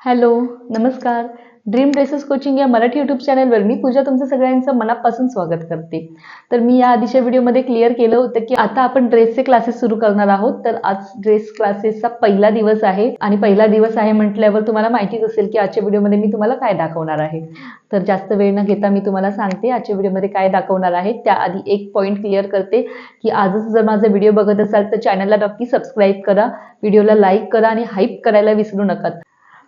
Hello, नमस्कार. Dream dresses coaching या Marathi YouTube चॅनलवर मी पूजा तुमचं सगळ्यांचं मनापासून स्वागत करते. तर मी या आधीच्या व्हिडिओमध्ये क्लिअर केलं होतं की आता आपण ड्रेसचे क्लासेस सुरू करणार आहोत. तर आज ड्रेस क्लासेसचा पहिला दिवस आहे आणि पहिला दिवस आहे म्हटल्यावर तुम्हाला माहितीच असेल की आजच्या व्हिडिओमध्ये मी तुम्हाला काय दाखवणार आहे. तर जास्त वेळ न घेता मी तुम्हाला सांगते आजच्या व्हिडिओमध्ये काय दाखवणार आहे. त्याआधी एक पॉईंट क्लिअर करते की आजच जर माझा व्हिडिओ बघत असाल तर चॅनलला नक्की सबस्क्राईब करा, व्हिडिओला लाईक करा आणि हाईप करायला विसरू नका.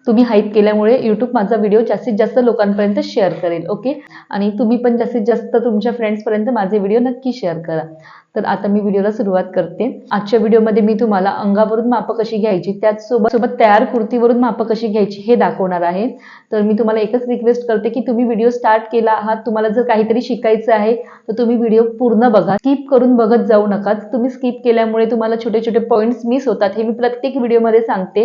तुम्ही हाईप केल्यामुळे यूट्यूब माझा व्हिडिओ जास्तीत जास्त लोकांपर्यंत शेअर करेल. ओके, आणि तुम्ही पण जास्तीत जास्त तुमच्या फ्रेंड्सपर्यंत माझे व्हिडिओ नक्की शेअर करा. तर आता मी व्हिडिओला सुरुवात करते. आजच्या व्हिडिओमध्ये मी तुम्हाला अंगावरून माप कशी घ्यायची, त्याचसोबत तयार कुर्तीवरून माप कशी घ्यायची हे दाखवणार आहे. तर मी तुम्हाला एकच रिक्वेस्ट करते की तुम्ही व्हिडिओ स्टार्ट केला आहात, तुम्हाला जर काहीतरी शिकायचं आहे तर तुम्ही व्हिडिओ पूर्ण बघा, स्किप करून बघत जाऊ नका. तुम्ही स्किप केल्यामुळे तुम्हाला छोटे छोटे पॉईंट्स मिस होतात. हे मी प्रत्येक व्हिडिओमध्ये सांगते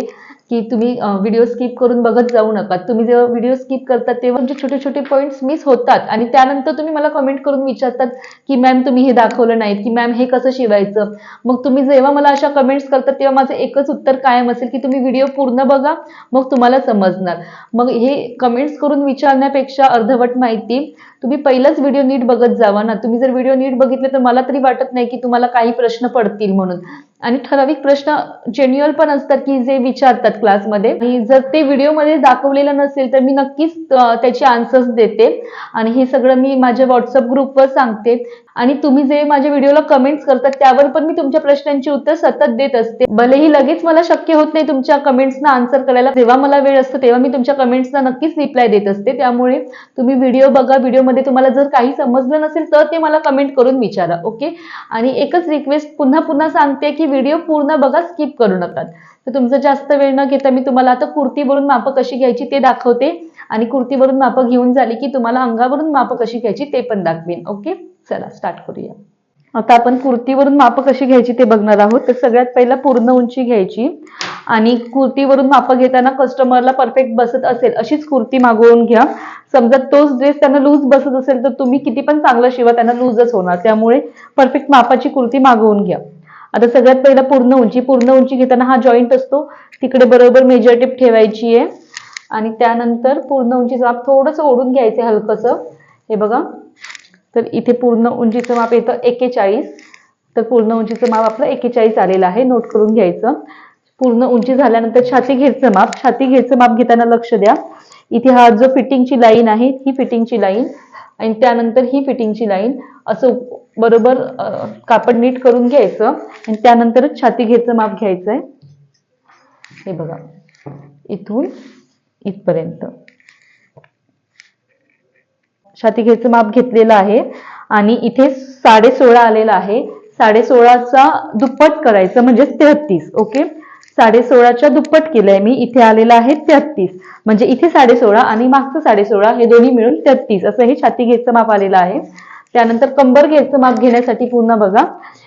की तुम्ही व्हिडिओ स्किप करून बघत जाऊ नका. तुम्ही जेव्हा व्हिडिओ स्किप करतात तेव्हा तुमचे छोटे छोटे पॉईंट्स मिस होतात आणि त्यानंतर तुम्ही मला कमेंट करून विचारतात की मॅम तुम्ही हे दाखवलं नाहीत, की मॅम हे कसं शिवायचं. मग तुम्ही जेव्हा मला अशा कमेंट्स करतात तेव्हा माझं एकच उत्तर कायम असेल की तुम्ही व्हिडिओ पूर्ण बघा, मग तुम्हाला समजणार. मग हे कमेंट्स करून विचारण्यापेक्षा अर्धवट माहिती तुम्ही पहिलाच व्हिडिओ नीट बघत जावा ना. तुम्ही जर व्हिडिओ नीट बघितले तर मला तरी वाटत नाही की तुम्हाला काही प्रश्न पडतील म्हणून. आणि ठराविक प्रश्न जेन्युअल पण असतात की जे विचारतात क्लासमध्ये, आणि जर ते व्हिडिओमध्ये दाखवलेलं नसेल तर मी नक्कीच त्याची आन्सर्स देते आणि हे सगळं मी माझ्या व्हॉट्सअप ग्रुपवर सांगते. आणि तुम्ही जे माझ्या व्हिडिओला कमेंट्स करतात त्यावर पण मी तुमच्या प्रश्नांची उत्तर सतत देत असते. भलेही लगेच मला शक्य होत नाही तुमच्या कमेंट्सना आन्सर करायला, जेव्हा मला वेळ असतो तेव्हा मी तुमच्या कमेंट्सना नक्कीच रिप्लाय देत असते. त्यामुळे तुम्ही व्हिडिओ बघा, व्हिडिओमध्ये तुम्हाला जर काही समजलं नसेल तर ते मला कमेंट करून विचारा. ओके, आणि एकच रिक्वेस्ट पुन्हा पुन्हा सांगते की व्हिडिओ पूर्ण बघा, स्किप करू नका. तर तुमचं जास्त वेळ न घेता मी तुम्हाला आता कुर्तीवरून माप कशी घ्यायची ते दाखवते आणि कुर्तीवरून माप घेऊन झाली की तुम्हाला अंगावरून माप कशी घ्यायची ते पण दाखवेन. ओके, चला स्टार्ट करूया. आता आपण कुर्तीवरून माप कशी घ्यायची ते बघणार आहोत. तर सगळ्यात पहिला पूर्ण उंची घ्यायची आणि कुर्तीवरून माप घेताना कस्टमरला परफेक्ट बसत असेल अशीच कुर्ती मागवून घ्या. समजा तोच ड्रेस त्यांना लूज बसत असेल तर तुम्ही किती पण चांगलं शिवा, त्यांना लूजच होणार. त्यामुळे परफेक्ट मापाची कुर्ती मागवून घ्या. आता सगळ्यात पहिला पूर्ण उंची घेताना हा जॉईंट असतो तिकडे बरोबर मेजर टेप ठेवायची आहे आणि त्यानंतर पूर्ण उंचीचं माप थोडंसं ओढून घ्यायचं हलकंसं. हे बघा, तर इथे पूर्ण उंचीचं माप येतं 41. तर पूर्ण उंचीचं माप आपलं 41 आलेलं आहे, नोट करून घ्यायचं. पूर्ण उंची झाल्यानंतर छाती घेरचं माप घेताना लक्ष द्या. इथे हा जो फिटिंगची लाईन आहे ही फिटिंगची लाईन आणि त्यानंतर ही फिटिंगची लाईन असं बरोबर कापड नीट करून घ्यायचं आणि त्यानंतरच छाती घेरचं माप घ्यायचंय. हे बघा, इथून इथपर्यंत छाती घेरचं माप घेतलेलं आहे आणि इथे 16.5 आलेलं आहे. 16.5चा दुप्पट करायचं म्हणजे 33. ओके, 16.5च्या दुप्पट केलंय मी, इथे आलेलं आहे 33. म्हणजे इथे 16.5 आणि मागचं 16.5 हे दोन्ही मिळून 33 असं हे छाती घेरचं माप आलेलं आहे. त्यानंतर कंबर घेरचं माप घेण्यासाठी पुन्हा बघा,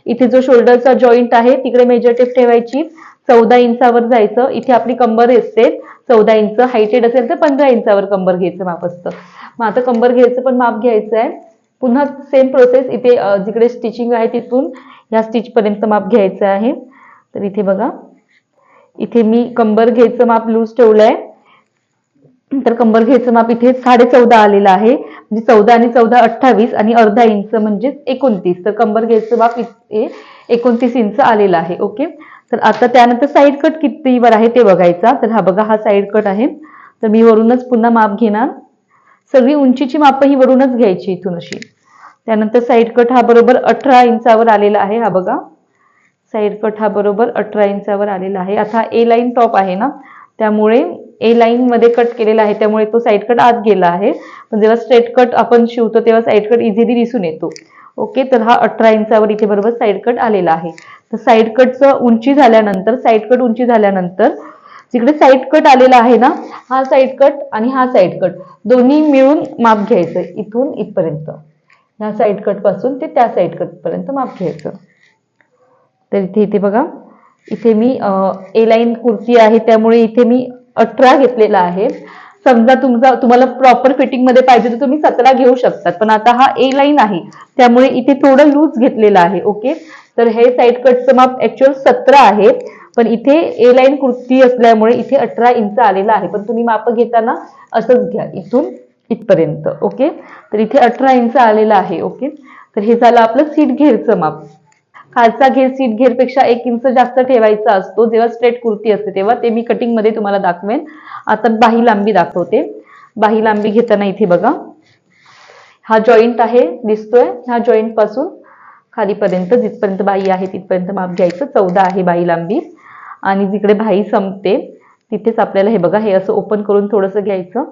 इथे जो शोल्डरचा जॉईंट आहे तिकडे मेजर टेप ठेवायची, 14 इंचावर जायचं. इथे आपली कंबर असते 14 इंच, हायटेड असेल तर 15 इंचावर कंबर घेरचं माप असतं. मग आता कंबर घेरचं पण माप घ्यायचं आहे. पुन्हा सेम प्रोसेस, इथे जिकडे स्टिचिंग आहे तिथून ह्या स्टिच पर्यंत माप घ्यायचं आहे. तर इथे बघा, इथे मी कंबर घेरचं माप लूज ठेवलंय. तर कंबर घेरचं माप इथे 14.5 आलेलं आहे. म्हणजे 14 आणि 14 28 आणि अर्धा इंच म्हणजे 29. तर कंबर घेरचं माप इथे 29 इंच आलेलं आहे. ओके, तर आता त्यानंतर साईड कट कितीवर आहे ते बघायचा. तर हा बघा, हा साईड कट आहे. तर मी वरूनच पुन्हा माप घेणार. सगळी उंचीची माप ही वरूनच घ्यायची इथून अशी. त्यानंतर साईड कट हा बरोबर 18 इंचावर आलेला आहे. हा बघा, साईड कट हा बरोबर 18 इंचावर आलेला आहे. आता ए लाईन टॉप आहे ना, त्यामुळे ए लाईन मध्ये कट केलेला आहे, त्यामुळे तो साईड कट आत गेला आहे. पण जेव्हा स्ट्रेट कट आपण शिवतो तेव्हा साईड कट इझिली दिसून येतो. ओके, तर हा 18 इंचावर इथे बरोबर साईड कट आलेला आहे. तर साईड कटचं उंची झाल्यानंतर, साईड कट उंची झाल्यानंतर जिकडे साईड कट आलेला आहे ना, हा साईड कट आणि हा साईड कट दोन्ही मिळून माप घ्यायचं इथून इथपर्यंत. ह्या साईड कट पासून ते त्या साईड कट पर्यंत माप घ्यायचं. तर इथे बघा, इथे मी ए लाईन कुर्ती आहे त्यामुळे इथे मी 18 घेतलेला आहे. समजा तुम्हाला प्रॉपर फिटिंग मध्ये पाहिजे तर तुम्ही 17 घेऊ शकतात, पण आता हा ए लाईन आहे त्यामुळे इथे थोडं लूज घेतलेलं आहे. ओके, तर हे साईड कटचं माप ऍक्च्युअल 17 आहे. पण इथे ए लाईन कुर्ती असल्यामुळे इथे 18 इंच आलेला आहे, पण तुम्ही माप घेताना असंच घ्या इथून इथपर्यंत. ओके, तर इथे 18 इंच आलेला आहे. ओके, तर हे झालं आपलं सीट घेरचं माप. खालचा घेर सीट घेरपेक्षा 1 इंच जास्त ठेवायचा असतो जेव्हा स्ट्रेट कुर्ती असते तेव्हा, ते मी कटिंग मध्ये तुम्हाला दाखवेन. आता बाही लांबी दाखवते. बाही लांबी घेताना इथे बघा, हा जॉईंट आहे दिसतोय, ह्या जॉईंट पासून खालीपर्यंत जिथपर्यंत बाही आहे तिथपर्यंत माप घ्यायचं. 14 आहे बाही लांबी. आणि जिकडे बाही संपते तिथेच आपल्याला हे बघा, हे असं ओपन करून थोडंसं घ्यायचं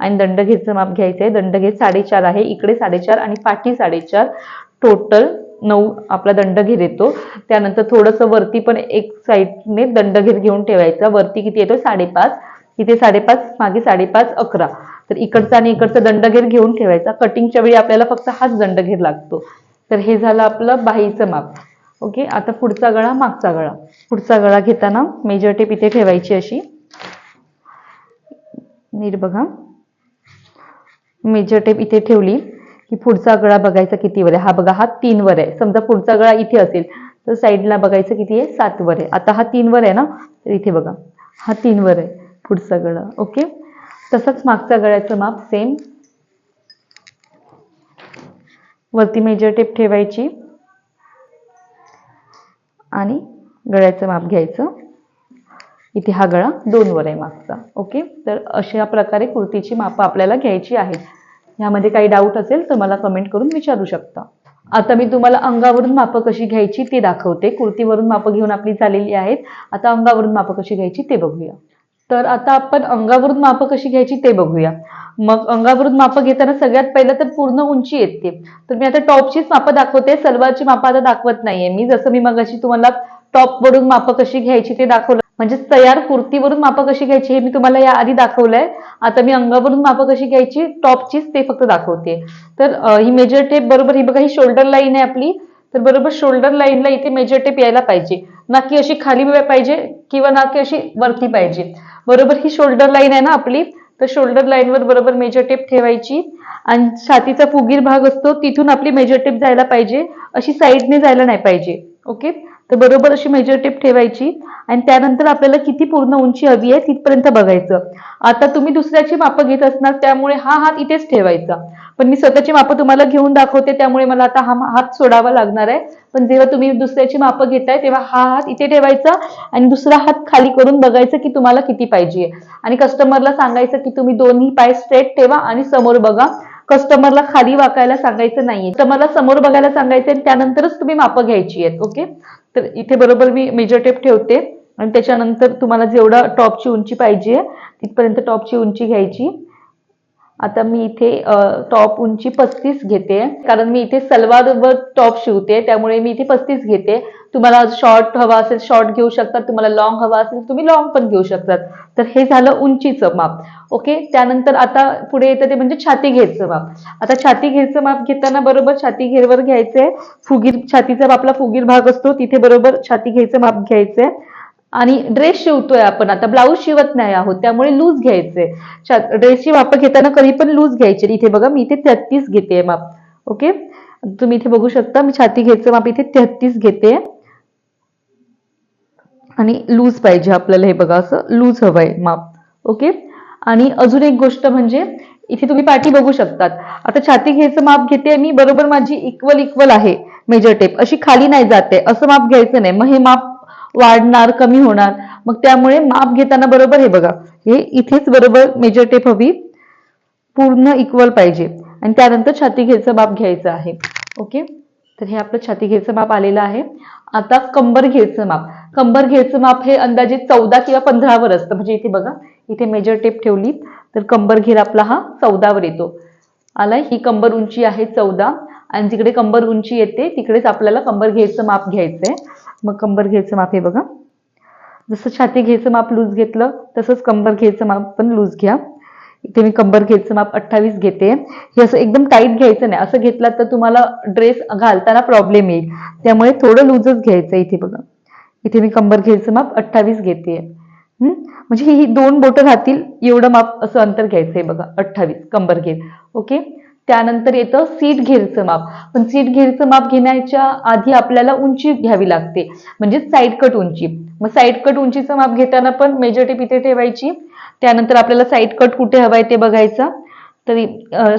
आणि दंडघेरचं माप घ्यायचं आहे. दंडघेर 4.5 आहे, इकडे 4.5 आणि पाठी 4.5, टोटल 9 आपला दंडघेर येतो. त्यानंतर थोडंसं वरती पण एक साईडने दंडघेर घेऊन ठेवायचा. वरती किती येतो? 5.5. इथे 5.5, मागे 5.5, 11. तर इकडचा आणि इकडचा दंडघेर घेऊन ठेवायचा. कटिंगच्या वेळी आपल्याला फक्त हाच दंडघेर लागतो. तर हे झालं आपलं बाहीचं माप. ओके, आता पुढचा गळा, मागचा गळा. पुढचा गळा घेताना मेजर टेप इथे ठेवायची अशी, नीट बघा. मेजर टेप इथे ठेवली की पुढचा गळा बघायचा किती वर आहे. हा बघा, हा 3 वर आहे. समजा पुढचा गळा इथे असेल तर साईडला बघायचं किती आहे, 7 वर आहे. आता हा 3 वर आहे ना, तर इथे बघा हा 3 वर आहे पुढचा गळा. ओके, तसंच मागच्या गळ्याचं माप सेम. वरती मेजर टेप ठेवायची आणि गळ्याचं माप घ्यायचं. इथे हा गळा 2 वर आहे मागचा. ओके, तर अशा प्रकारे कुर्तीची माप आपल्याला घ्यायची आहेत. यामध्ये काही डाऊट असेल तर मला कमेंट करून विचारू शकता. आता मी तुम्हाला अंगावरून माप कशी घ्यायची ते दाखवते. कुर्तीवरून माप घेऊन आपली झालेली आहेत. आता अंगावरून माप कशी घ्यायची ते बघूया. तर आता आपण अंगावरून माप कशी घ्यायची ते बघूया. मग अंगावरून माप घेताना सगळ्यात पहिलं तर पूर्ण उंची येते. तर मी आता टॉपचीच माप दाखवते, सलवारची माप आता दाखवत नाहीये मी. जसं मी मगाशी तुम्हाला टॉप वरून माप कशी घ्यायची ते दाखवलं, म्हणजे तयार कुर्तीवरून माप कशी घ्यायची हे मी तुम्हाला या आधी दाखवलंय. आता मी अंगावरून माप कशी घ्यायची टॉपचीच ते फक्त दाखवते. तर ही मेजर टेप बरोबर, ही बघा, ही शोल्डर लाईन आहे आपली. तर बरोबर शोल्डर लाईनला इथे मेजर टेप यायला पाहिजे, ना की अशी खाली पाहिजे किंवा ना की अशी वरती पाहिजे. बरोबर ही शोल्डर लाईन आहे ना आपली, तर शोल्डर लाईनवर बरोबर मेजर टेप ठेवायची. आणि छातीचा फुगीर भाग असतो तिथून आपली मेजर टेप जायला पाहिजे, अशी साईडने जायला नाही पाहिजे. ओके, तर बरोबर अशी मेजर टेप ठेवायची आणि त्यानंतर आपल्याला किती पूर्ण उंची हवी आहे तिथपर्यंत बघायचं. आता तुम्ही दुसऱ्याची माप घेत असणार त्यामुळे हा हात इथेच ठेवायचा, पण मी स्वतःची माप तुम्हाला घेऊन दाखवते त्यामुळे मला आता हा हात सोडावा लागणार आहे. पण जेव्हा तुम्ही दुसऱ्याची माप घेताय तेव्हा हा हात इथे ठेवायचा आणि दुसरा हात खाली करून बघायचं की तुम्हाला किती पाहिजे. आणि कस्टमरला सांगायचं की तुम्ही दोन्ही पाय स्ट्रेट ठेवा आणि समोर बघा. कस्टमरला खाली वाकायला सांगायचं नाहीये, कस्टमरला समोर बघायला सांगायचं आणि त्यानंतरच तुम्ही माप घ्यायची आहेत. ओके, तर इथे बरोबर मी मेजर टेप ठेवते आणि त्याच्यानंतर तुम्हाला जेवढा टॉपची उंची पाहिजे तिथपर्यंत टॉपची उंची घ्यायची. आता मी इथे टॉप उंची 35 घेते, कारण मी इथे सलवारवर टॉप शिवते त्यामुळे मी इथे 35 घेते. तुम्हाला शॉर्ट हवा असेल शॉर्ट घेऊ शकतात, तुम्हाला लॉंग हवा असेल तुम्ही लॉंग पण घेऊ शकतात. तर हे झालं उंचीचं माप. ओके, त्यानंतर आता पुढे येतं ते म्हणजे छाती घेरचं माप. आता छाती घेरचं माप घेताना बरोबर छाती घेरवर घ्यायचंय. फुगीर, छातीचा आपला फुगीर भाग असतो तिथे बरोबर छाती घेरचं माप घ्यायचंय. आणि ड्रेस शिवतोय आपण, आता ब्लाऊज शिवत नाही आहोत त्यामुळे लूज घ्यायचंय. ड्रेसची माप घेताना कधी पण लूज घ्यायची. इथे बघा मी इथे 33 घेते माप. ओके, तुम्ही इथे बघू शकता मी छाती घ्यायचं माप इथे 33 घेते आणि लूज पाहिजे आपल्याला. हे बघा असं लूज हवंय माप. ओके, आणि अजून एक गोष्ट म्हणजे इथे तुम्ही पाठी बघू शकतात. आता छाती घ्यायचं माप घेते मी, बरोबर माझी इक्वल इक्वल आहे मेजर टेप, अशी खाली नाही जाते असं माप घ्यायचं नाही. मग हे माप वाढणार कमी होणार, मग त्यामुळे माप घेताना बरोबर हे बघा, हे इथेच बरोबर मेजर टेप हवी, पूर्ण इक्वल पाहिजे आणि त्यानंतर छाती घेरचं माप घ्यायचं आहे. ओके, तर हे आपलं छाती घेरचं माप आलेलं आहे. आता कंबर घेरचं माप. कंबर घेरचं माप हे अंदाजे 14 किंवा 15 वर असतं. म्हणजे इथे बघा, इथे मेजर टेप ठेवली तर कंबर घेर आपला हा 14 वर येतो. आलाय, ही कंबर उंची आहे 14 आणि जिकडे कंबर उंची येते तिकडेच आपल्याला कंबर घेरचं माप घ्यायचंय. मग कंबर घेरचं माप हे बघा, जसं छाती घेरचं माप लूज घेतलं तसंच कंबर घेरचं माप पण लूज घ्या. इथे मी कंबर घेरचं माप 28 घेते. हे असं एकदम टाईट घ्यायचं नाही, असं घेतलं तर तुम्हाला ड्रेस घालताना प्रॉब्लेम येईल, त्यामुळे थोडं लूजच घ्यायचं. इथे बघा, इथे मी कंबर घेरचं माप 28 घेते. म्हणजे ही 2 बोटं राहतील एवढं माप असं अंतर घ्यायचंय बघा, 28 कंबर घेर. ओके, त्यानंतर येतं सीट घेरचं माप. पण सीट घेरचं माप घेण्याच्या आधी आपल्याला उंची घ्यावी लागते, म्हणजे साईड कट उंची. मग साईड कट उंचीचं माप घेताना पण मेजर टेप इथे ठेवायची. त्यानंतर आपल्याला साईड कट कुठे हवाय ते बघायचा. तरी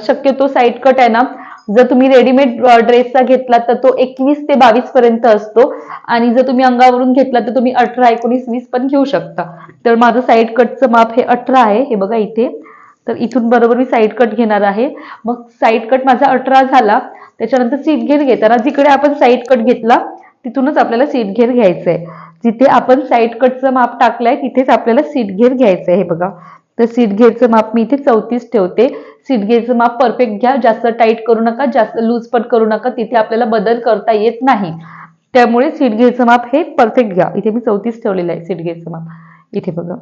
शक्यतो साईड कट आहे ना, जर तुम्ही रेडीमेड ड्रेसचा घेतला तर तो 21 ते 22 पर्यंत असतो, आणि जर तुम्ही अंगावरून घेतला तर तुम्ही 18, 19, 20 पण घेऊ शकता. तर माझं साईड कटचं माप हे 18 आहे, हे बघा इथे. तर इथून बरोबर मी साईड कट घेणार आहे. मग साईड कट माझा 18 झाला. त्याच्यानंतर सीट घेर घेताना जिकडे आपण साईड कट घेतला तिथूनच आपल्याला सीट घेर घ्यायचंय. जिथे आपण साईड कटचं माप टाकलंय तिथेच आपल्याला सीट घेर घ्यायचंय, हे बघा. तर सीट घेरचं माप मी इथे 34 ठेवते. सीट घेरचं माप परफेक्ट घ्या, जास्त टाईट करू नका, जास्त लूज पण करू नका, तिथे आपल्याला बदल करता येत नाही. त्यामुळे सीट घेरचं माप हे परफेक्ट घ्या. इथे मी 34 ठेवलेलं आहे सीट घेरचं माप. इथे बघा,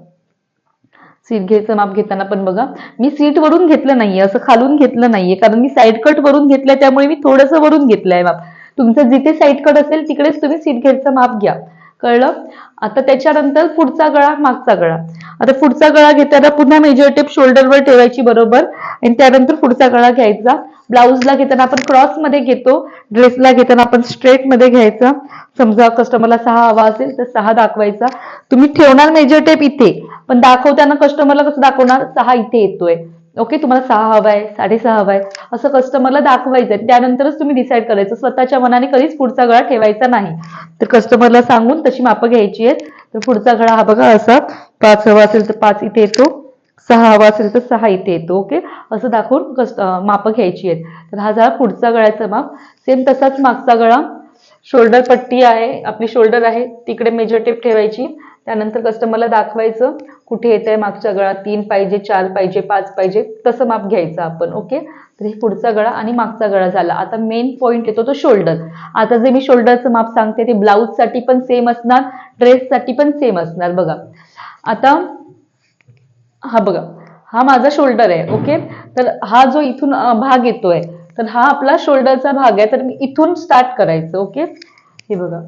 सीट घेरचं माप घेताना पण बघा, मी सीट वरून घेतलं नाहीये, असं खालून घेतलं नाहीये, कारण मी साईड कट वरून घेतलंय, त्यामुळे मी थोडंसं वरून घेतलंय माप. तुमचं जिथे साईड कट असेल तिकडेच तुम्ही सीट घेरचं माप घ्या, कळलं. आता त्याच्यानंतर पुढचा गळा, मागचा गळा. आता पुढचा गळा घेताना पुन्हा मेजर टेप शोल्डरवर ठेवायची बरोबर, आणि त्यानंतर पुढचा गळा घ्यायचा. ब्लाऊजला घेताना आपण क्रॉस मध्ये घेतो, ड्रेसला घेताना आपण स्ट्रेट मध्ये घ्यायचा. समजा कस्टमरला 6 हवा असेल तर 6 दाखवायचा. तुम्ही ठेवणार मेजर टेप इथे, पण दाखवताना कस्टमरला कसं दाखवणार, 6 इथे येतोय, ओके. तुम्हाला 6 हवाय, 6.5 हवाय, असं कस्टमरला दाखवायचंय. त्यानंतरच तुम्ही डिसाईड करायचं. स्वतःच्या मनाने कधीच पुढचा गळा ठेवायचा नाही. तर कस्टमरला सांगून तशी मापं घ्यायची आहेत. तर पुढचा गळा हा बघा असा, 5 हवा असेल तर 5 इथे येतो, 6 हवा असेल तर 6 इथे येतो, ओके. असं दाखवून मापं घ्यायची आहेत. तर हा झाला पुढचा गळ्याचा माप. सेम तसाच मागचा गळा. शोल्डर पट्टी आहे, आपली शोल्डर आहे, तिकडे मेजर टेप ठेवायची. त्यानंतर कस्टमरला दाखवायचं कुठे येत आहे मागचा गळा, 3 पाहिजे, 4 पाहिजे, 5 पाहिजे, तसं माप घ्यायचं आपण, ओके. तर हे पुढचा गळा आणि मागचा गळा झाला. आता मेन पॉइंट येतो तो शोल्डर. आता जे मी शोल्डरचं माप सांगते ते ब्लाऊजसाठी पण सेम असणार, ड्रेससाठी पण सेम असणार. बघा आता हा बघा, हा माझा शोल्डर आहे, ओके. तर हा जो इथून भाग येतोय, तर हा आपला शोल्डरचा भाग आहे. तर मी इथून स्टार्ट करायचं, ओके. हे बघा,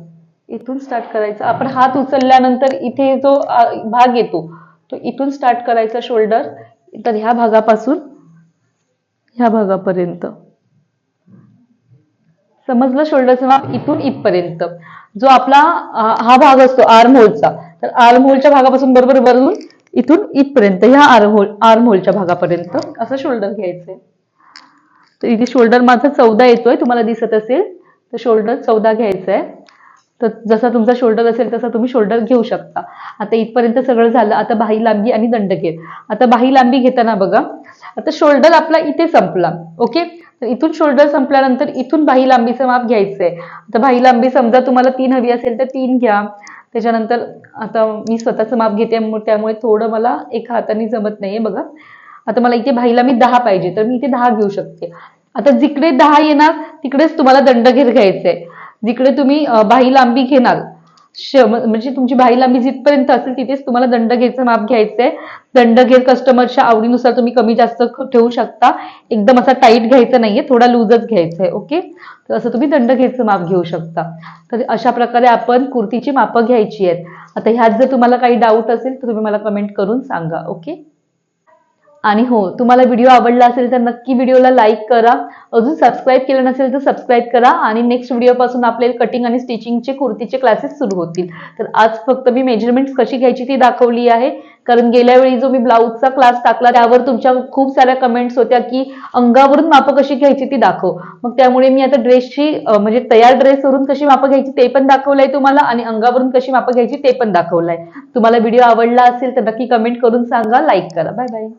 इथून स्टार्ट करायचं. आपण हात उचलल्यानंतर इथे जो भाग येतो तो इथून स्टार्ट करायचा शोल्डर. तर ह्या भागापासून ह्या भागापर्यंत, समजलं. शोल्डरचं माप इथून इथपर्यंत. जो आपला हा भाग असतो आर्म होलचा, तर आर्म होलच्या भागापासून बरोबर वरून इथून इथपर्यंत, ह्या आर्म होलच्या भागापर्यंत असं शोल्डर घ्यायचंय. तर इथे शोल्डर माझा 14 येतोय, तुम्हाला दिसत असेल. तर शोल्डर 14 घ्यायचा आहे. तर जसा तुमचा शोल्डर असेल तसा तुम्ही शोल्डर घेऊ शकता. आता इथपर्यंत सगळं झालं. आता बाही लांबी आणि दंडघेर. आता बाही लांबी घेताना बघा, आता शोल्डर आपला इथे संपला, ओके. तर इथून शोल्डर संपल्यानंतर इथून बाही लांबीचं माप घ्यायचंय. आता बाही लांबी समजा तुम्हाला 3 हवी असेल तर 3 घ्या. त्याच्यानंतर आता मी स्वतःचं माप घेते, त्यामुळे थोडं मला एका हाताने जमत नाहीये. बघा, आता मला इथे बाही लांबी 10 पाहिजे, तर मी इथे 10 घेऊ शकते. आता जिकडे 10 येणार तिकडेच तुम्हाला दंडघेर घ्यायचंय. जिकडे तुम्ही बाही लांबी घेणार, म्हणजे तुमची बाही लांबी जिथपर्यंत असेल तिथेच तुम्हाला दंडघेरचं माप घ्यायचंय. दंडघेर कस्टमरच्या आवडीनुसार तुम्ही कमी जास्त ठेवू शकता. एकदम असा टाईट घ्यायचा नाहीये, थोडा लूजच घ्यायचा आहे, ओके. तर असं तुम्ही दंडघेरचं माप घेऊ शकता. तर अशा प्रकारे आपण कुर्तीची मापं घ्यायची आहेत. आता ह्यात जर तुम्हाला काही डाऊट असेल तर तुम्ही मला कमेंट करून सांगा, ओके. आणि हो, तुम्हाला व्हिडिओ आवडला असेल तर नक्की व्हिडिओला लाईक करा. अजून सबस्क्राईब केलं नसेल तर सबस्क्राईब करा, आणि नेक्स्ट व्हिडिओपासून आपले कटिंग आणि स्टिचिंगचे कुर्तीचे क्लासेस सुरू होतील. तर आज फक्त मी मेजरमेंट्स कशी घ्यायची ती दाखवली आहे, कारण गेल्या वेळी जो मी ब्लाऊजचा क्लास टाकला त्यावर तुमच्या खूप साऱ्या कमेंट्स होत्या की अंगावरून मापं कशी घ्यायची ती दाखव. मग त्यामुळे मी आता ड्रेसची म्हणजे तयार ड्रेसवरून कशी मापं घ्यायची ते पण दाखवलंय तुम्हाला, आणि अंगावरून कशी मापं घ्यायची ते पण दाखवलंय. तुम्हाला व्हिडिओ आवडला असेल तर नक्की कमेंट करून सांगा, लाईक करा. Bye bye.